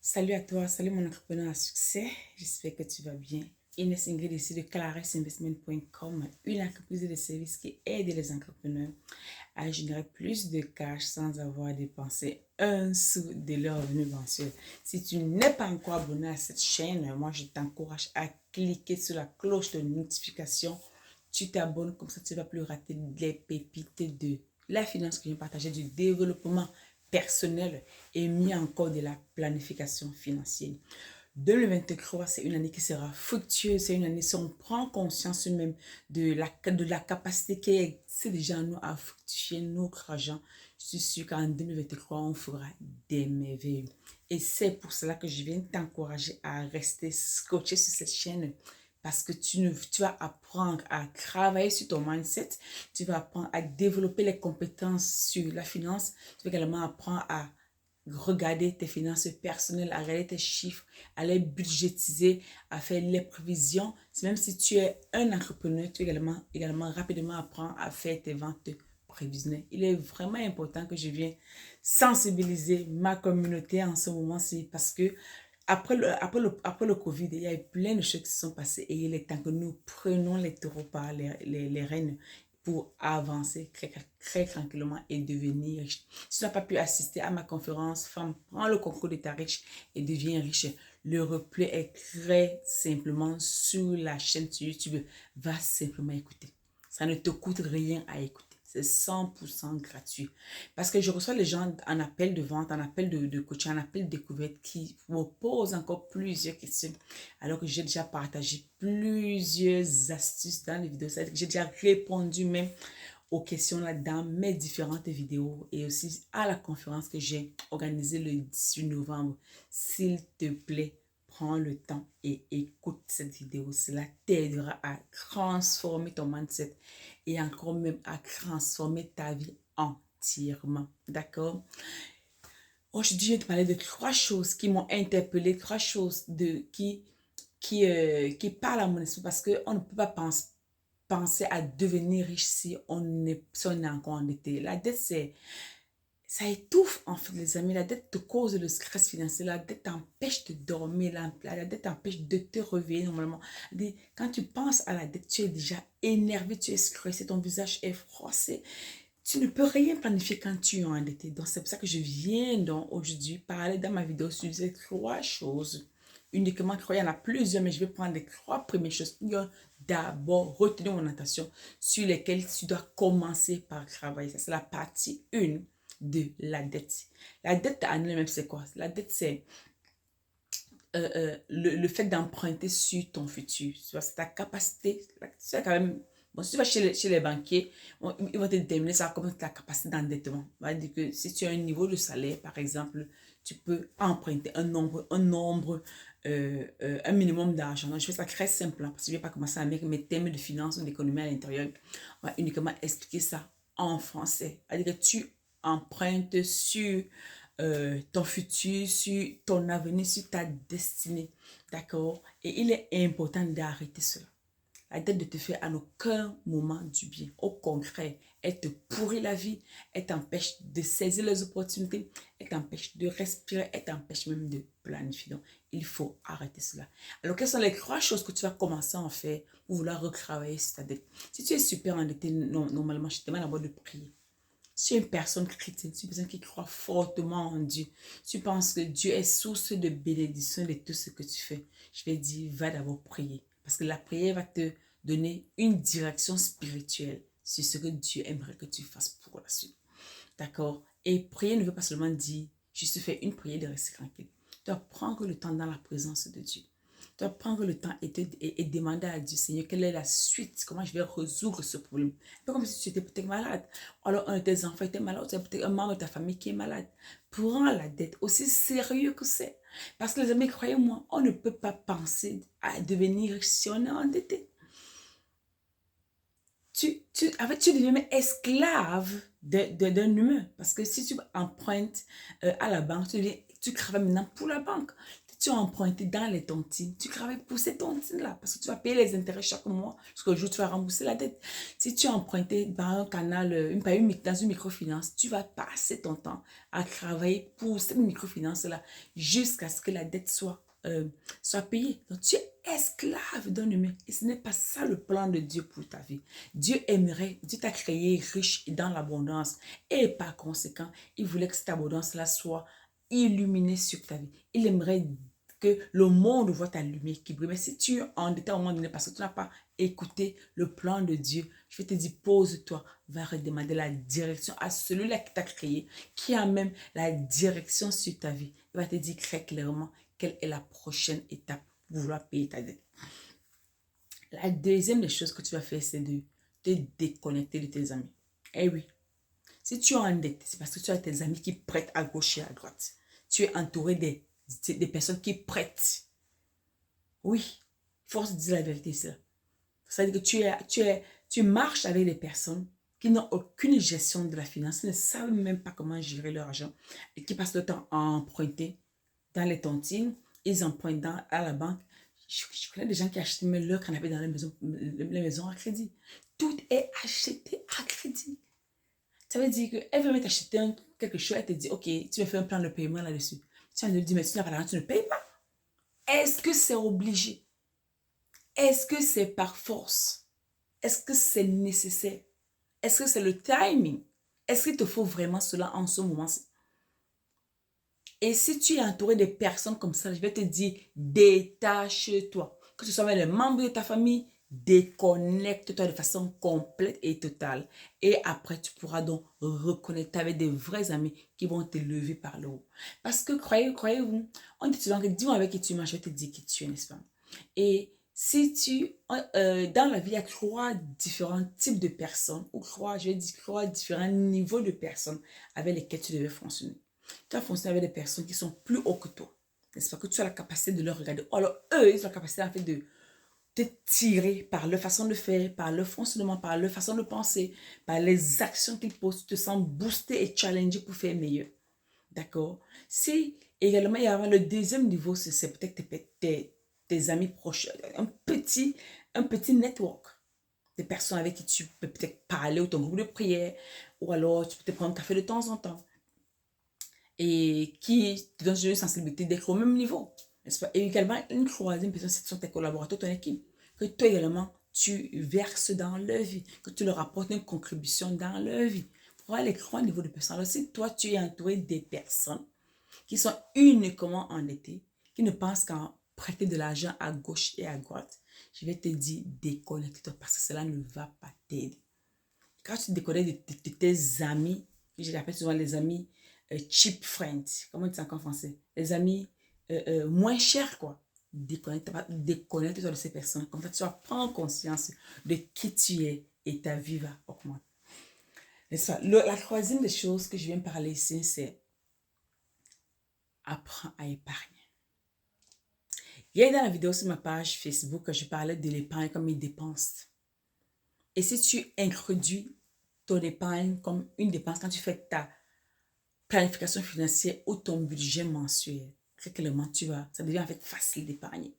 Salut à toi, salut mon entrepreneur à succès. J'espère que tu vas bien. Inès Ingrid ici de clarisinvestment.com, une entreprise de services qui aide les entrepreneurs à générer plus de cash sans avoir à dépenser un sou de leur revenu mensuel. Si tu n'es pas encore abonné à cette chaîne, moi je t'encourage à cliquer sur la cloche de notification. Tu t'abonnes, comme ça tu ne vas plus rater les pépites de la finance que je viens partager, du développement personnel et mis encore de la planification financière. 2023, c'est une année qui sera fructueuse, c'est une année si on prend conscience même de la capacité qui est déjà à nous à fructifier notre argent. Je suis sûre qu'en 2023, on fera des merveilles. Et c'est pour cela que je viens t'encourager à rester scotché sur cette chaîne parce que tu vas apprendre à travailler sur ton mindset, tu vas apprendre à développer les compétences sur la finance, tu vas également apprendre à regarder tes finances personnelles, à regarder tes chiffres, à les budgétiser, à faire les prévisions. Même si tu es un entrepreneur, tu vas également rapidement apprendre à faire tes ventes prévisionnelles. Il est vraiment important que je vienne sensibiliser ma communauté en ce moment-ci parce que après le Covid, il y a eu plein de choses qui se sont passées et il est temps que nous prenions les taureaux par les rênes pour avancer très tranquillement et devenir riche. Si tu n'as pas pu assister à ma conférence, femme, prends le concours de ta riche et deviens riche. Le replay est très simplement sur la chaîne sur YouTube. Va simplement écouter. Ça ne te coûte rien à écouter. C'est 100% gratuit. Parce que je reçois les gens en appel de vente, en appel de coaching, en appel de découverte qui me posent encore plusieurs questions. Alors que j'ai déjà partagé plusieurs astuces dans les vidéos. C'est-à-dire que j'ai déjà répondu même aux questions là dans mes différentes vidéos et aussi à la conférence que j'ai organisée le 18 novembre. S'il te plaît, prends le temps et écoute cette vidéo. Cela t'aidera à transformer ton mindset et encore même à transformer ta vie entièrement. D'accord? Aujourd'hui, je vais te parler de trois choses qui m'ont interpellé, trois choses qui parlent à mon esprit parce qu'on ne peut pas penser à devenir riche si on est encore endetté. La dette, ça étouffe en fait les amis. La dette te cause le stress financier. La dette t'empêche de dormir. La dette t'empêche de te réveiller normalement. Quand tu penses à la dette, tu es déjà énervé, tu es stressé, ton visage est froissé. Tu ne peux rien planifier quand tu es endetté. Donc, c'est pour ça que je viens donc aujourd'hui parler dans ma vidéo sur ces trois choses. Uniquement trois, il y en a plusieurs, mais je vais prendre les trois premières choses. D'abord, retenir mon attention sur lesquelles tu dois commencer par travailler. Ça, c'est la partie 1 de la dette. La dette en elle-même, c'est quoi? La dette, c'est le fait d'emprunter sur ton futur. C'est ta capacité. C'est quand même. Bon, si tu vas chez les banquiers, ils vont te déterminer ça comme ta capacité d'endettement. On va dire que si tu as un niveau de salaire, par exemple, tu peux emprunter un minimum d'argent. Donc, je fais ça très simple, hein, parce que je ne vais pas commencer à mettre mes thèmes de finance ou d'économie à l'intérieur. On va uniquement expliquer ça en français. C'est-à-dire que tu empruntes sur ton futur, sur ton avenir, sur ta destinée. D'accord? Et il est important d'arrêter cela. La dette ne te fait en aucun moment du bien. Au contraire, elle te pourrit la vie, elle t'empêche de saisir les opportunités, elle t'empêche de respirer, elle t'empêche même de planifier. Donc, il faut arrêter cela. Alors, quelles sont les trois choses que tu vas commencer à en faire pour vouloir retravailler sur ta dette? Si tu es super endetté, normalement, je te demande d'abord de prier. Si tu es une personne chrétienne, si tu es une personne qui croit fortement en Dieu, tu penses que Dieu est source de bénédiction de tout ce que tu fais, je vais dire, va d'abord prier. Parce que la prière va te donner une direction spirituelle sur ce que Dieu aimerait que tu fasses pour la suite. D'accord? Et prier ne veut pas seulement dire, juste faire une prière de rester tranquille. Tu dois prendre le temps dans la présence de Dieu. Tu dois prendre le temps et demander à Dieu, Seigneur, quelle est la suite? Comment je vais résoudre ce problème? Pas comme si tu étais peut-être malade. Alors, un de tes enfants était malade, ou peut-être un membre de ta famille qui est malade. Prends la dette, aussi sérieux que c'est. Parce que les amis, croyez-moi, on ne peut pas penser à devenir riche si on est endetté. En fait, tu deviens même esclave d'un humain. Parce que si tu empruntes à la banque, tu travailles maintenant pour la banque. tu as emprunté dans les tontines, tu travailles pour ces tontines-là parce que tu vas payer les intérêts chaque mois jusqu'au jour où tu vas rembourser la dette. Si tu as emprunté dans un canal, dans une microfinance, tu vas passer ton temps à travailler pour cette microfinance-là jusqu'à ce que la dette soit payée. Donc, tu es esclave d'un humain et ce n'est pas ça le plan de Dieu pour ta vie. Dieu t'a créé riche et dans l'abondance et par conséquent, il voulait que cette abondance-là soit illuminée sur ta vie. Il aimerait que le monde voit ta lumière qui brille. Mais si tu es endetté à un moment donné parce que tu n'as pas écouté le plan de Dieu, je vais te dire, pose-toi, va redemander la direction à celui-là qui t'a créé, qui a même la direction sur ta vie. Il va te dire très clairement quelle est la prochaine étape pour vouloir payer ta dette. La deuxième des choses que tu vas faire, c'est de te déconnecter de tes amis. Eh oui, si tu es endetté, c'est parce que tu as tes amis qui prêtent à gauche et à droite. Tu es entouré des personnes qui prêtent. Oui, force de dire la vérité, c'est ça. C'est-à-dire que tu marches avec des personnes qui n'ont aucune gestion de la finance, qui ne savent même pas comment gérer leur argent et qui passent le temps à emprunter dans les tontines, ils empruntent à la banque. Je connais des gens qui achètent même leur canapé dans les maisons à crédit. Tout est acheté à crédit. Ça veut dire qu'elle veut même t'acheter quelque chose, elle te dit, ok, tu me fais un plan de paiement là-dessus. Tu vas lui dire, mais tu n'as pas d'argent, tu ne payes pas. Est-ce que c'est obligé? Est-ce que c'est par force? Est-ce que c'est nécessaire? Est-ce que c'est le timing? Est-ce qu'il te faut vraiment cela en ce moment-ci? Et si tu es entouré de personnes comme ça, je vais te dire, détache-toi. Que ce soit avec les membres de ta famille, déconnecte-toi de façon complète et totale. Et après, tu pourras donc reconnecter avec des vrais amis qui vont te lever par le haut. Parce que croyez-vous, on dit souvent que dis-moi avec qui tu marches, je vais te dire qui tu es, n'est-ce pas? Et si dans la vie, il y a trois différents types de personnes, ou trois différents niveaux de personnes avec lesquelles tu devais fonctionner. Tu vas fonctionner avec des personnes qui sont plus haut que toi. N'est-ce pas? Que tu as la capacité de leur regarder. Alors, eux, ils ont la capacité en fait de te tirer par leur façon de faire, par leur fonctionnement, par leur façon de penser, par les actions qu'ils posent. Tu te sens boosté et challengé pour faire meilleur. D'accord? Si également, il y a le deuxième niveau, c'est peut-être tes amis proches. Un petit network des personnes avec qui tu peux peut-être parler ou ton groupe de prière, ou alors tu peux te prendre un café de temps en temps et qui te donne une sensibilité d'être au même niveau. Et également, une troisième personne, ce sont tes collaborateurs, ton équipe. Que toi également, tu verses dans leur vie, que tu leur apportes une contribution dans leur vie. Voilà les trois niveaux de personnes. Alors, si toi, tu es entouré des personnes qui sont uniquement endettées, qui ne pensent qu'à prêter de l'argent à gauche et à droite, je vais te dire, déconnecte-toi parce que cela ne va pas t'aider. Quand tu te déconnectes de tes amis, je les appelle souvent les amis cheap friends, comment on dit ça en français? Les amis moins chers, quoi. Déconnecte-toi de ces personnes. Comme ça, tu vas prendre conscience de qui tu es et ta vie va augmenter. La troisième des choses que je viens parler ici, c'est apprends à épargner. Hier, dans la vidéo sur ma page Facebook, je parlais de l'épargne comme une dépense. Et si tu introduis ton épargne comme une dépense, quand tu fais ta planification financière ou ton budget mensuel, très clairement, ça devient en fait facile d'épargner.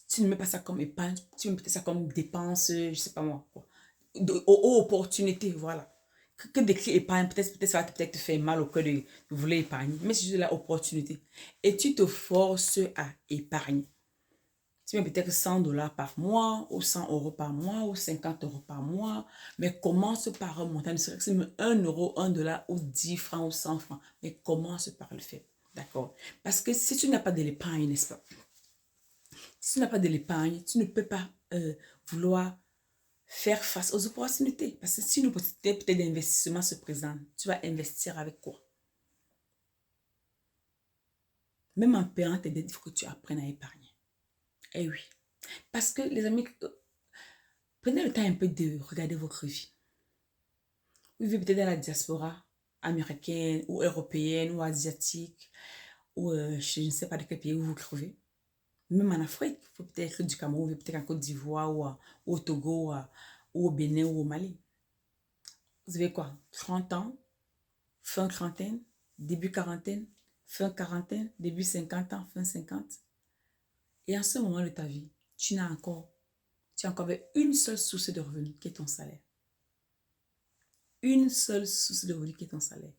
Tu ne mets pas ça comme épargne, tu mets peut-être ça comme dépense, je ne sais pas moi, quoi. Opportunité, voilà. Que d'écrire épargne, peut-être ça va peut-être te faire mal au cœur de vouloir épargner, mais c'est juste la opportunité. Et tu te forces à épargner. Tu mets peut-être 100 dollars par mois, ou 100 euros par mois, ou 50 euros par mois, mais commence par un montant, c'est même 1 euro, 1 dollar, ou 10 francs, ou 100 francs, mais commence par le faire, d'accord? Parce que si tu n'as pas de l'épargne, n'est-ce pas? Si tu n'as pas de l'épargne, tu ne peux pas vouloir faire face aux opportunités. Parce que si une opportunité peut-être d'investissement se présente, tu vas investir avec quoi? Même en payant tes dettes, il faut que tu apprennes à épargner. Eh oui. Parce que les amis, prenez le temps un peu de regarder votre vie. Vous vivez peut-être dans la diaspora américaine ou européenne ou asiatique ou je ne sais pas de quel pays vous vous trouvez. Même en Afrique, il faut peut-être être du Cameroun, peut-être en Côte d'Ivoire ou au Togo ou au Bénin ou au Mali. Vous avez quoi? 30 ans, fin trentaine, début quarantaine, fin quarantaine, début 50 ans, fin 50. Et en ce moment de ta vie, tu as encore avec une seule source de revenus qui est ton salaire. Une seule source de revenus qui est ton salaire.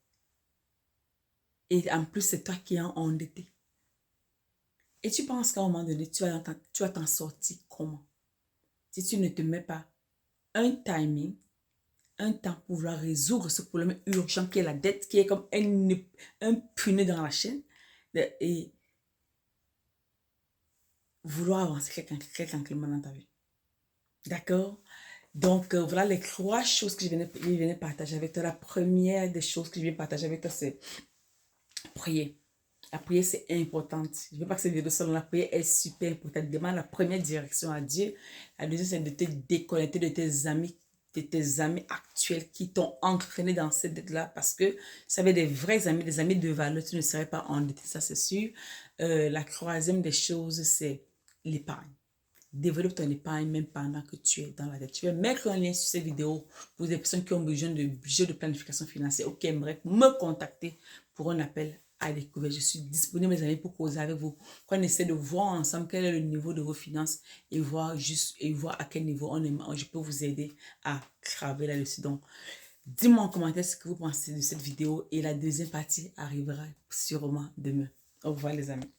Et en plus, c'est toi qui es endetté. Et tu penses qu'à un moment donné, tu vas t'en sortir comment? Si tu ne te mets pas un timing, un temps pour vouloir résoudre ce problème urgent qui est la dette, qui est comme un punais dans la chaîne, et vouloir avancer très tranquillement dans ta vie. D'accord? Donc, voilà les 3 choses que je venais partager avec toi. La première des choses que je viens partager avec toi, c'est prier. La prière, c'est importante. Je ne veux pas que cette vidéo soit longue. La prière est super importante. Demande la première direction à Dieu. La deuxième, c'est de te déconnecter de tes amis actuels qui t'ont entraîné dans cette dette-là, parce que ça avait des vrais amis, des amis de valeur, tu ne serais pas endetté, ça c'est sûr. La troisième des choses, c'est l'épargne. Développe ton épargne même pendant que tu es dans la dette. Je vais mettre un lien sur cette vidéo pour des personnes qui ont besoin de budget de planification financière ou qui aimeraient me contacter pour un appel à découvert. Je suis disponible, mes amis, pour causer avec vous. Qu'on essaie de voir ensemble quel est le niveau de vos finances et voir à quel niveau je peux vous aider à travailler là-dessus. Donc, dis-moi en commentaire ce que vous pensez de cette vidéo et la deuxième partie arrivera sûrement demain. Au revoir les amis.